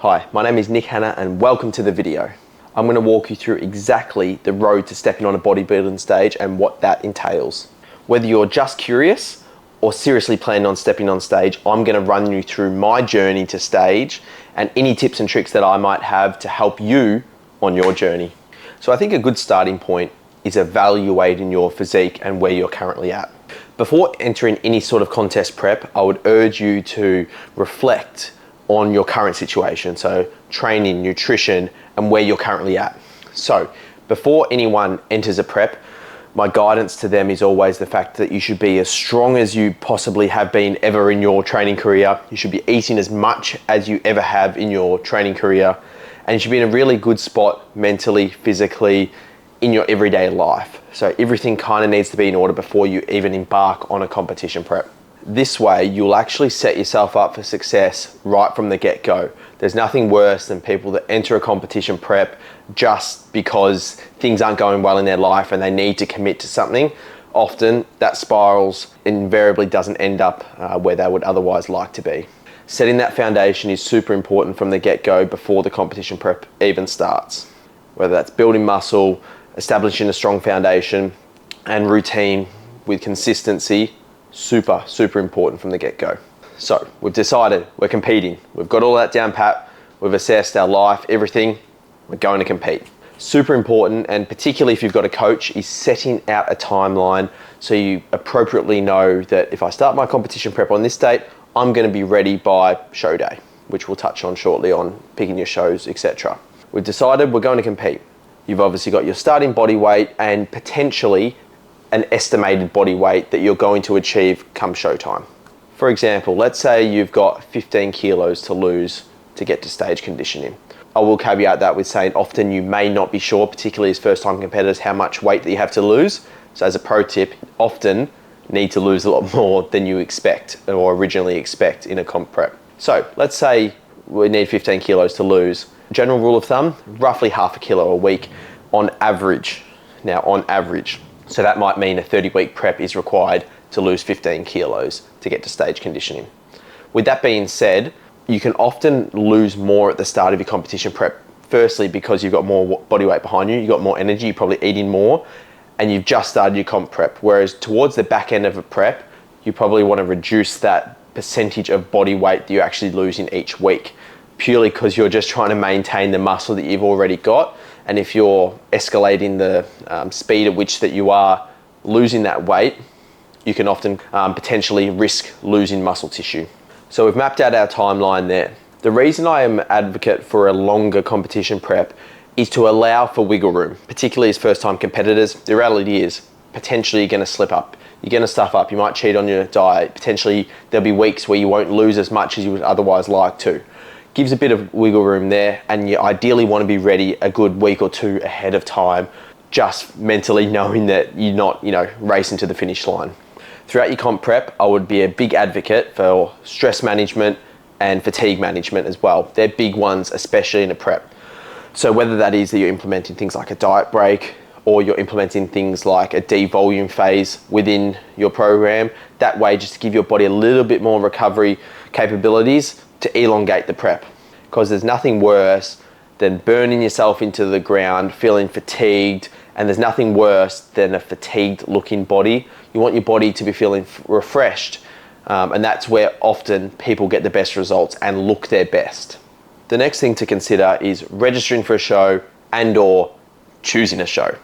Hi, my name is Nick Hanna and welcome to the video. I'm going to walk you through exactly the road to stepping on a bodybuilding stage and what that entails. Whether you're just curious or seriously planning on stepping on stage, I'm going to run you through my journey to stage and any tips and tricks that I might have to help you on your journey. So I think a good starting point is evaluating your physique and where you're currently at. Before entering any sort of contest prep, I would urge you to reflect on your current situation. So training, nutrition, and where you're currently at. So before anyone enters a prep, my guidance to them is always the fact that you should be as strong as you possibly have been ever in your training career. You should be eating as much as you ever have in your training career. And you should be in a really good spot mentally, physically, in your everyday life. So everything kind of needs to be in order before you even embark on a competition prep. This way, you'll actually set yourself up for success right from the get-go. There's nothing worse than people that enter a competition prep just because things aren't going well in their life and they need to commit to something. Often that spirals invariably doesn't end up where they would otherwise like to be. Setting that foundation is super important from the get-go before the competition prep even starts. Whether that's building muscle, establishing a strong foundation and routine with consistency, super important from the get-go. So we've decided we're competing. We've got all that down pat. We've assessed our life, everything. We're going to compete. Super important, and particularly if you've got a coach, is setting out a timeline so you appropriately know that if I start my competition prep on this date, I'm going to be ready by show day, which we'll touch on shortly on picking your shows, etc. We've decided we're going to compete. You've obviously got your starting body weight and potentially an estimated body weight that you're going to achieve come showtime. For example, let's say you've got 15 kilos to lose to get to stage conditioning. I will caveat that with saying often you may not be sure, particularly as first-time competitors, how much weight that you have to lose. So as a pro tip, often need to lose a lot more than you expect or originally expect in a comp prep. So let's say we need 15 kilos to lose. General rule of thumb, roughly half a kilo a week on average. Now on average. So that might mean a 30-week prep is required to lose 15 kilos to get to stage conditioning. With that being said, you can often lose more at the start of your competition prep. Firstly, because you've got more body weight behind you, you've got more energy, you're probably eating more, and you've just started your comp prep. Whereas towards the back end of a prep, you probably want to reduce that percentage of body weight that you actually lose in each week, purely because you're just trying to maintain the muscle that you've already got. And if you're escalating the speed at which that you are losing that weight, you can often potentially risk losing muscle tissue. So we've mapped out our timeline there. The reason I am an advocate for a longer competition prep is to allow for wiggle room, particularly as first-time competitors. The reality is potentially you're going to slip up. You're going to stuff up. You might cheat on your diet. Potentially there'll be weeks where you won't lose as much as you would otherwise like to. Gives a bit of wiggle room there, and you ideally want to be ready a good week or two ahead of time, just mentally knowing that you're not, racing to the finish line. Throughout your comp prep, I would be a big advocate for stress management and fatigue management as well. They're big ones, especially in a prep. So whether that is that you're implementing things like a diet break or you're implementing things like a devolume phase within your program, that way just to give your body a little bit more recovery capabilities to elongate the prep, because there's nothing worse than burning yourself into the ground, feeling fatigued, and there's nothing worse than a fatigued looking body. You want your body to be feeling refreshed, and that's where often people get the best results and look their best. The next thing to consider is registering for a show and or choosing a show.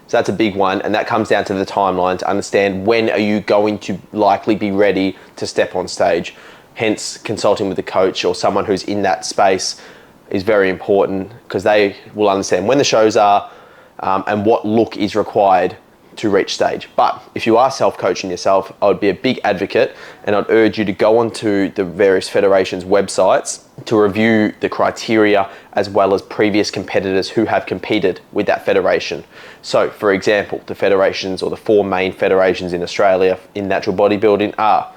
So that's a big one, and that comes down to the timeline to understand when are you going to likely be ready to step on stage. Hence, consulting with a coach or someone who's in that space is very important, because they will understand when the shows are and what look is required to reach stage. But if you are self-coaching yourself, I would be a big advocate, and I'd urge you to go onto the various federations' websites to review the criteria as well as previous competitors who have competed with that federation. So, for example, the federations or the four main federations in Australia in natural bodybuilding are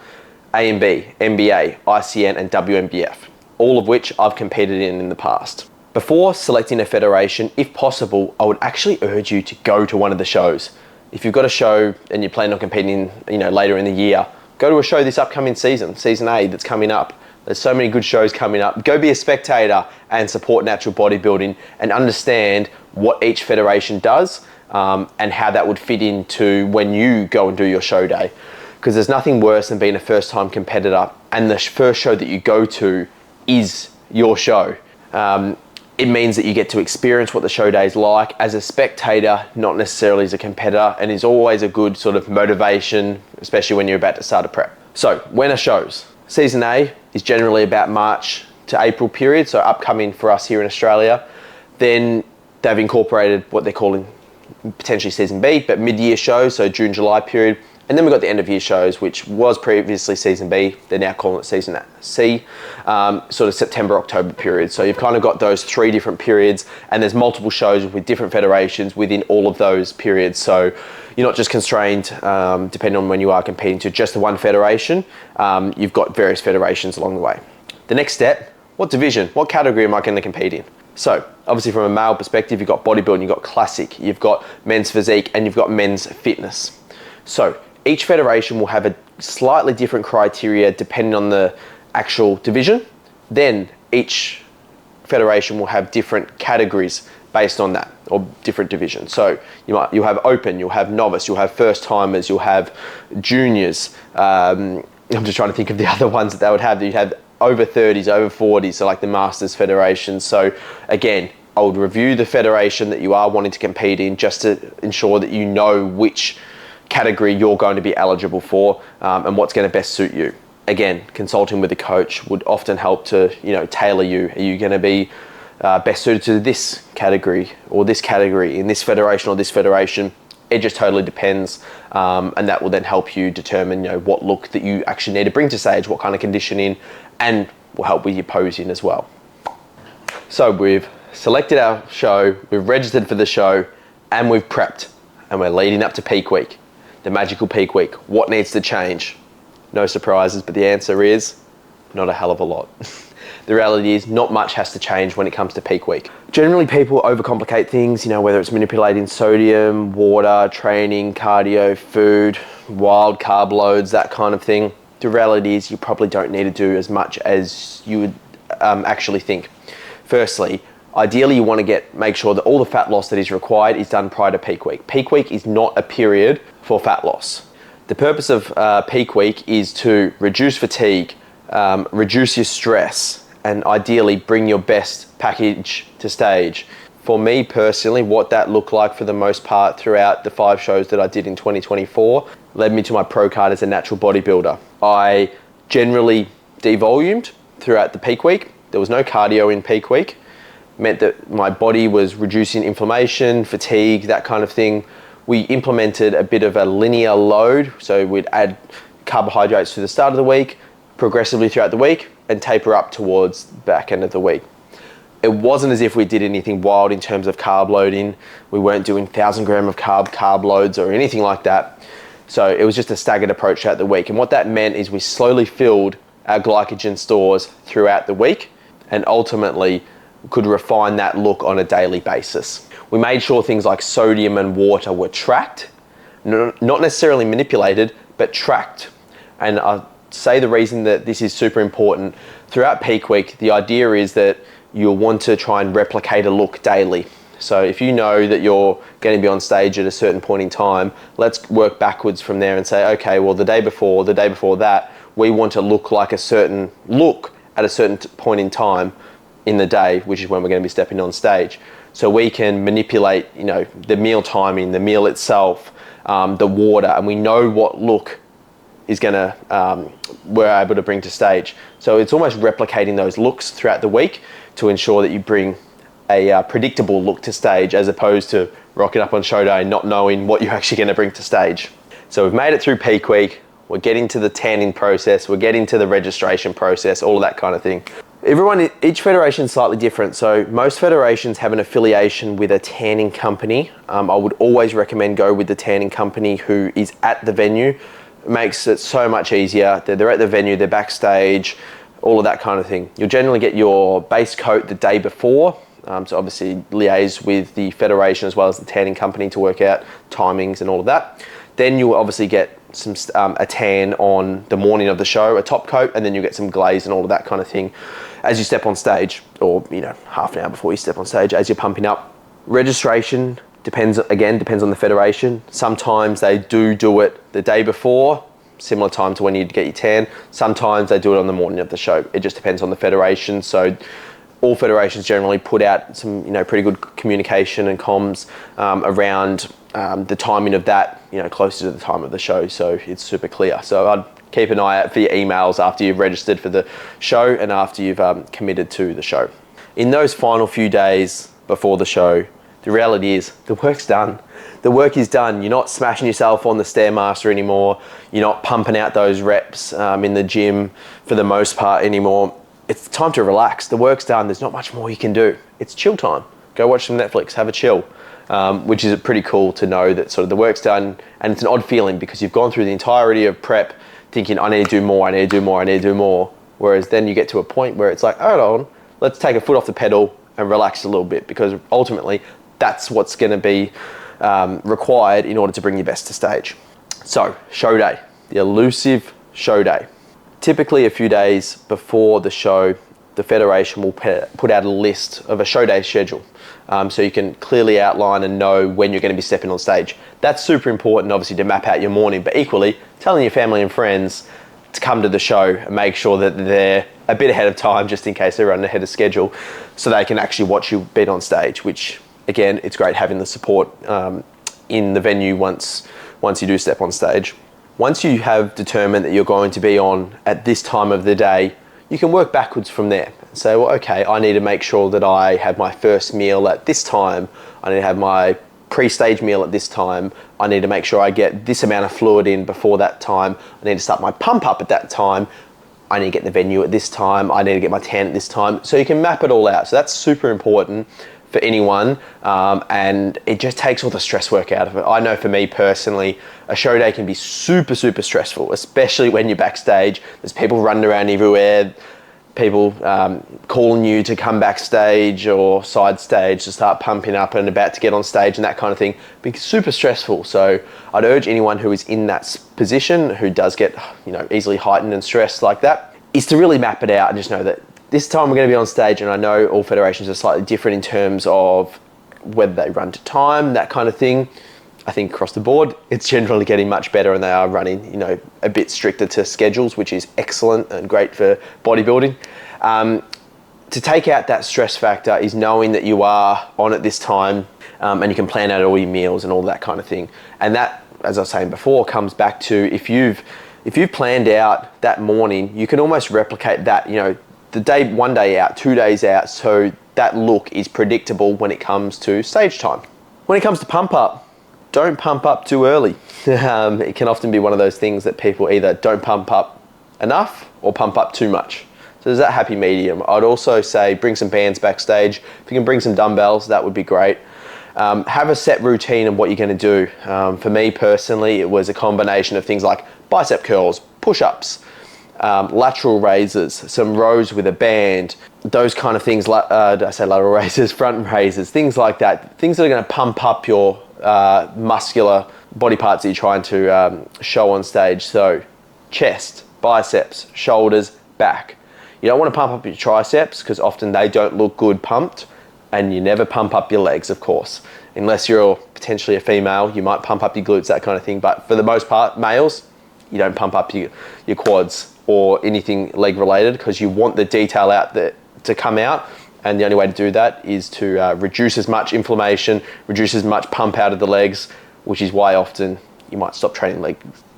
AMB, NBA, ICN and WMBF, all of which I've competed in the past. Before selecting a federation, if possible, I would actually urge you to go to one of the shows. If you've got a show and you plan on competing, later in the year, go to a show this upcoming season, Season A that's coming up. There's so many good shows coming up. Go be a spectator and support natural bodybuilding and understand what each federation does and how that would fit into when you go and do your show day. Because there's nothing worse than being a first-time competitor and the first show that you go to is your show. It means that you get to experience what the show day is like as a spectator, not necessarily as a competitor, and is always a good sort of motivation, especially when you're about to start a prep. So when are shows? Season A is generally about March to April period, so upcoming for us here in Australia. Then they've incorporated what they're calling potentially Season B, but mid-year shows, so June, July period. And then we've got the end of year shows, which was previously Season B. They're now calling it Season C, sort of September, October period. So you've kind of got those 3 different periods, and there's multiple shows with different federations within all of those periods. So you're not just constrained, depending on when you are competing, to just the one federation. You've got various federations along the way. The next step, what division, what category am I going to compete in? So obviously from a male perspective, you've got bodybuilding, you've got classic, you've got men's physique, and you've got men's fitness. So each federation will have a slightly different criteria depending on the actual division. Then each federation will have different categories based on that, or different divisions. So you'll have open, you'll have novice, you'll have first timers, you'll have juniors. I'm just trying to think of the other ones that they would have. You have over 30s, over 40s, so like the Masters Federation. So again, I would review the federation that you are wanting to compete in just to ensure that you know which category you're going to be eligible for and what's going to best suit you. Again, consulting with a coach would often help to tailor you. Are you going to be best suited to this category or this category in this federation or this federation? It just totally depends, and that will then help you determine what look that you actually need to bring to stage, what kind of conditioning, and will help with your posing as well. So we've selected our show, we've registered for the show, and we've prepped, and we're leading up to peak week, the magical peak week. What needs to change? No surprises, but the answer is not a hell of a lot. The reality is not much has to change when it comes to peak week. Generally people overcomplicate things, whether it's manipulating sodium, water, training, cardio, food, wild carb loads, that kind of thing. The reality is you probably don't need to do as much as you would actually think. Firstly, ideally you want to make sure that all the fat loss that is required is done prior to peak week. Peak week is not a period for fat loss. The purpose of peak week is to reduce fatigue, reduce your stress, and ideally bring your best package to stage. For me personally, what that looked like for the most part throughout the 5 shows that I did in 2024 led me to my pro card as a natural bodybuilder. I generally devolumed throughout the peak week. There was no cardio in peak week. Meant that my body was reducing inflammation, fatigue, that kind of thing. We implemented a bit of a linear load, so we'd add carbohydrates to the start of the week, progressively throughout the week, and taper up towards the back end of the week. It wasn't as if we did anything wild in terms of carb loading. We weren't doing 1,000 gram of carb loads or anything like that. So it was just a staggered approach throughout the week. And what that meant is we slowly filled our glycogen stores throughout the week and ultimately could refine that look on a daily basis. We made sure things like sodium and water were tracked, not necessarily manipulated, but tracked. And I'll say the reason that this is super important, throughout peak week, the idea is that you'll want to try and replicate a look daily. So if you know that you're going to be on stage at a certain point in time, let's work backwards from there and say, okay, well the day before that, we want to look like a certain look at a certain point in time in the day, which is when we're going to be stepping on stage. So we can manipulate, the meal timing, the meal itself, the water, and we know what look is we're able to bring to stage. So it's almost replicating those looks throughout the week to ensure that you bring a predictable look to stage, as opposed to rocking up on show day not knowing what you're actually going to bring to stage. So we've made it through peak week, we're getting to the tanning process, we're getting to the registration process, all of that kind of thing. Each federation is slightly different. So most federations have an affiliation with a tanning company. I would always recommend go with the tanning company who is at the venue. It makes it so much easier. They're at the venue, they're backstage, all of that kind of thing. You'll generally get your base coat the day before. So obviously liaise with the federation as well as the tanning company to work out timings and all of that. Then you'll obviously get a tan on the morning of the show, a top coat, and then you get some glaze and all of that kind of thing as you step on stage, or half an hour before you step on stage as you're pumping up. Registration depends on the federation. Sometimes they do it the day before, similar time to when you'd get your tan. Sometimes they do it on the morning of the show. It just depends on the federation. So all federations generally put out some pretty good communication and comms around the timing of that, closer to the time of the show, so it's super clear. So I'd keep an eye out for your emails after you've registered for the show and after you've committed to the show. In those final few days before the show, the reality is the work's done. The work is done. You're not smashing yourself on the Stairmaster anymore. You're not pumping out those reps in the gym for the most part anymore. It's time to relax. The work's done. There's not much more you can do. It's chill time. Go watch some Netflix, have a chill, which is pretty cool to know that sort of the work's done. And it's an odd feeling because you've gone through the entirety of prep thinking, I need to do more, I need to do more, I need to do more. Whereas then you get to a point where it's like, hold on, let's take a foot off the pedal and relax a little bit, because ultimately that's what's going to be required in order to bring your best to stage. So, show day, the elusive show day. Typically a few days before the show, the federation will put out a list of a show day schedule. So you can clearly outline and know when you're going to be stepping on stage. That's super important, obviously, to map out your morning, but equally telling your family and friends to come to the show and make sure that they're a bit ahead of time, just in case they're running ahead of schedule, so they can actually watch you beat on stage, which again, it's great having the support in the venue once you do step on stage. Once you have determined that you're going to be on at this time of the day, you can work backwards from there and say, well, okay, I need to make sure that I have my first meal at this time. I need to have my pre-stage meal at this time. I need to make sure I get this amount of fluid in before that time. I need to start my pump up at that time. I need to get the venue at this time. I need to get my tan at this time. So you can map it all out. So that's super important for anyone, and it just takes all the stress work out of it. I know for me personally, a show day can be super, super stressful, especially when you're backstage. There's people running around everywhere, people calling you to come backstage or side stage to start pumping up and about to get on stage and that kind of thing. It's super stressful. So I'd urge anyone who is in that position, who does get easily heightened and stressed like that, is to really map it out and just know that this time we're going to be on stage. And I know all federations are slightly different in terms of whether they run to time, that kind of thing. I think across the board, it's generally getting much better, and they are running, a bit stricter to schedules, which is excellent and great for bodybuilding. To take out that stress factor is knowing that you are on at this time, and you can plan out all your meals and all that kind of thing. And that, as I was saying before, comes back to if you've planned out that morning, you can almost replicate that, the day, 1 day out, 2 days out, so that look is predictable when it comes to stage time. When it comes to pump up, don't pump up too early. It can often be one of those things that people either don't pump up enough or pump up too much. So there's that happy medium. I'd also say bring some bands backstage. If you can bring some dumbbells, that would be great. Have a set routine of what you're going to do. For me personally, it was a combination of things like bicep curls, push-ups, lateral raises, some rows with a band, those kind of things. Did I say lateral raises? Front raises, things like that. Things that are going to pump up your muscular body parts that you're trying to show on stage. So chest, biceps, shoulders, back. You don't want to pump up your triceps because often they don't look good pumped, and you never pump up your legs, of course. Unless you're potentially a female, you might pump up your glutes, that kind of thing. But for the most part, males, you don't pump up your quads or anything leg related, because you want the detail out there to come out. And the only way to do that is to reduce as much inflammation, reduce as much pump out of the legs, which is why often you might stop training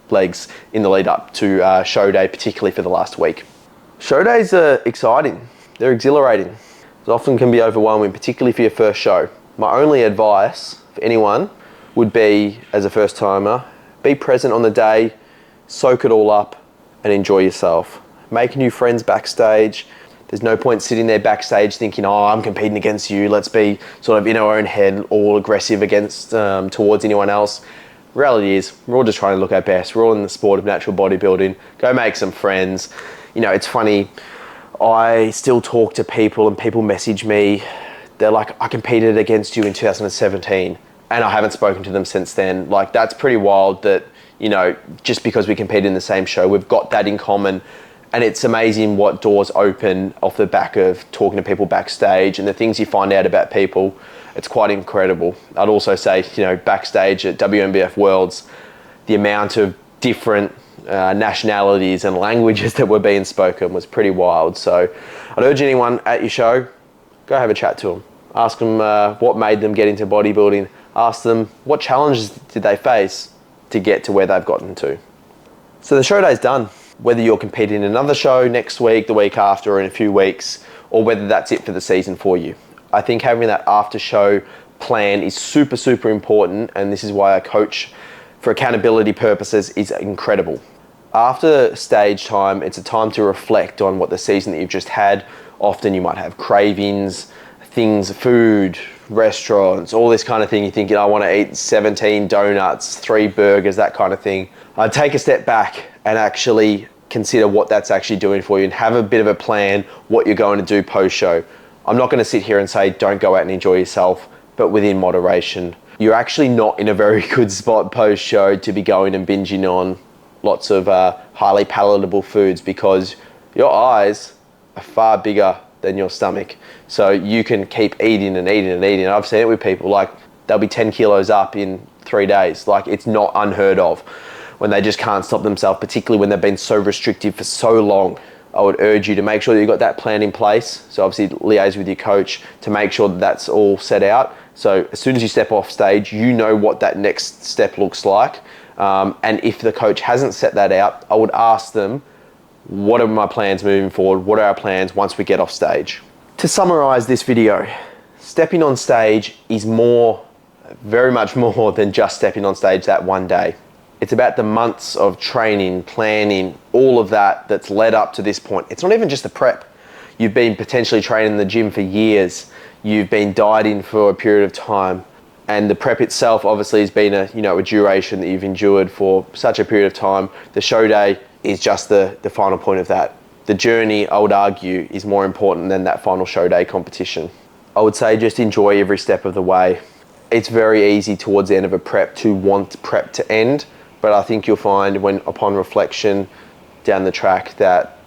legs in the lead up to show day, particularly for the last week. Show days are exciting. They're exhilarating. It often can be overwhelming, particularly for your first show. My only advice for anyone would be, as a first timer, be present on the day, soak it all up and enjoy yourself. Make new friends backstage. There's no point sitting there backstage thinking, oh, I'm competing against you. Let's be sort of in our own head, all aggressive towards anyone else. Reality is, we're all just trying to look our best. We're all in the sport of natural bodybuilding. Go make some friends. It's funny. I still talk to people and people message me. They're like, I competed against you in 2017 and I haven't spoken to them since then. Like, that's pretty wild that you know, just because we compete in the same show. We've got that in common. And it's amazing what doors open off the back of talking to people backstage and the things you find out about people. It's quite incredible. I'd also say, you know, backstage at WNBF Worlds, the amount of different nationalities and languages that were being spoken was pretty wild. So I'd urge anyone at your show, go have a chat to them. Ask them what made them get into bodybuilding. Ask them what challenges did they face to get to where they've gotten to. So the show day's done. Whether you're competing in another show next week, the week after, or in a few weeks, or whether that's it for the season for you. I think having that after show plan is super, super important, and this is why I coach for accountability purposes is incredible. After stage time, it's a time to reflect on what the season that you've just had. Often you might have cravings, things, food, restaurants, all this kind of thing. You're thinking, I want to eat 17 donuts, 3 burgers, that kind of thing. I'd take a step back and actually consider what that's actually doing for you and have a bit of a plan what you're going to do post-show. I'm not going to sit here and say don't go out and enjoy yourself, but within moderation. You're actually not in a very good spot post-show to be going and binging on lots of highly palatable foods, because your eyes are far bigger than your stomach. So you can keep eating and eating and eating. I've seen it with people, like they'll be 10 kilos up in 3 days. Like, it's not unheard of when they just can't stop themselves, particularly when they've been so restrictive for so long. I would urge you to make sure that you've got that plan in place. So obviously liaise with your coach to make sure that that's all set out. So as soon as you step off stage, you know what that next step looks like. And if the coach hasn't set that out, I would ask them, what are my plans moving forward? What are our plans once we get off stage? To summarize this video, stepping on stage is more, very much more than just stepping on stage that one day. It's about the months of training, planning, all of that that's led up to this point. It's not even just the prep. You've been potentially training in the gym for years. You've been dieting for a period of time. And the prep itself obviously has been a duration that you've endured for such a period of time. The show day is just the final point of that. The journey, I would argue, is more important than that final show day competition. I would say just enjoy every step of the way. It's very easy towards the end of a prep to want prep to end, but I think you'll find when upon reflection down the track that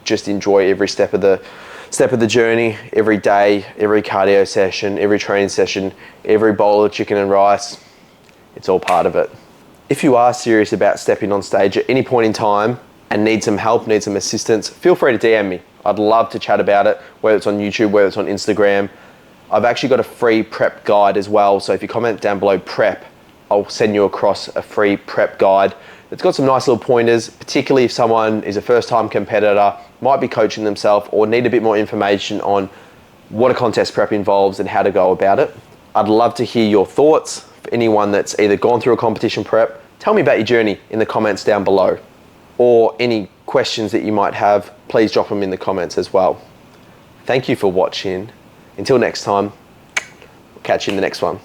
just enjoy every step of the journey, every day, every cardio session, every training session, every bowl of chicken and rice. It's all part of it. If you are serious about stepping on stage at any point in time and need some help, need some assistance, feel free to DM me. I'd love to chat about it, whether it's on YouTube, whether it's on Instagram. I've actually got a free prep guide as well. So if you comment down below prep, I'll send you across a free prep guide. It's got some nice little pointers, particularly if someone is a first-time competitor, might be coaching themselves, or need a bit more information on what a contest prep involves and how to go about it. I'd love to hear your thoughts. For anyone that's either gone through a competition prep, tell me about your journey in the comments down below. Or any questions that you might have, please drop them in the comments as well. Thank you for watching. Until next time, we'll catch you in the next one.